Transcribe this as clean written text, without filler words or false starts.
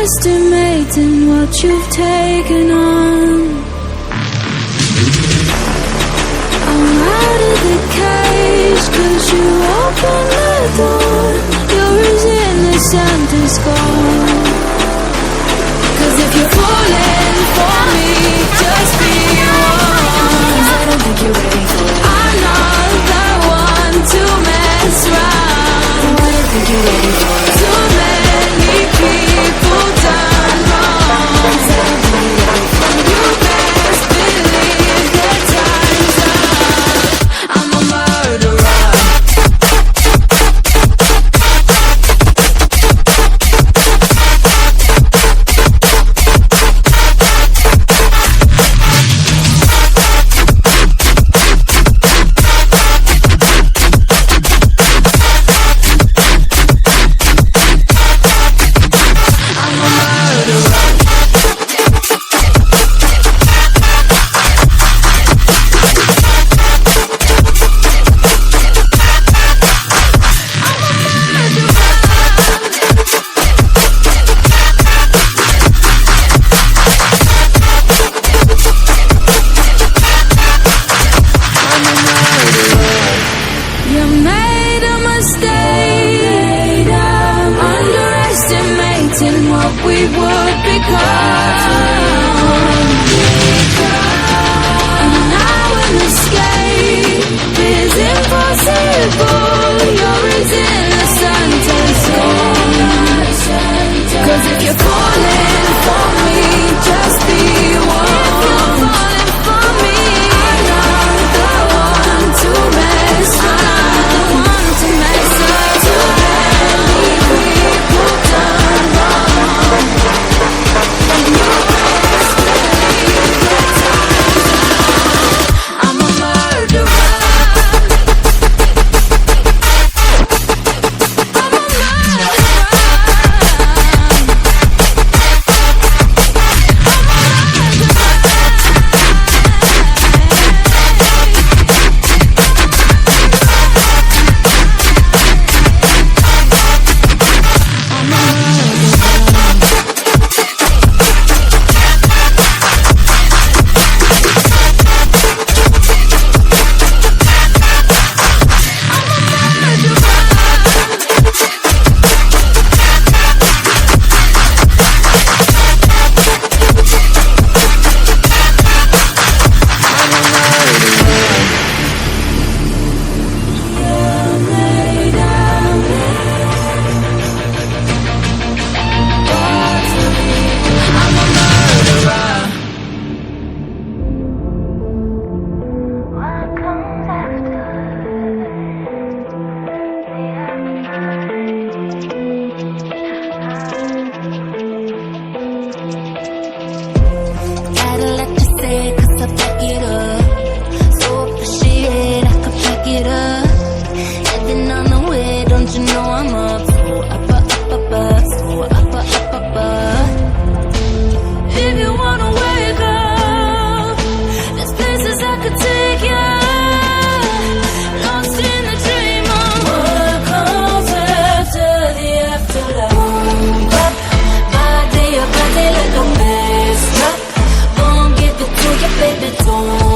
underestimating what you've taken on. I'm out of the cage, 'cause you opened the door. You're as innocent as gold. 'Cause if you're falling for me, just be warned, 'cause I don't think you're ready for it. I'm not the one to mess around. I don't think you're ready for it. Too many people done wrong, 'cause I don't think you're ready for it. You best believe that time's up. I'm a murderer. You made a mistake, underestimating what we would become. And now an escape is impossible. You're as innocent as gold. 'Cause if you're falling for me, just be warned. For me, I'm not the one to mess around. To mess around. Too many people done wrong. And you best believe that time's up. I'm a murderer. I'm a murderer. Gotta let you say it, 'cause I back it up. So appreciate I could back it up. Heaven on the way, don't you know I'm up? So up, up, up, up, so up, up, up, up. If you wanna wake up, there's places I could take you. Lost in the dream of what comes after the afterlife. Body like a bass drop. Gon' give it to you, baby, don't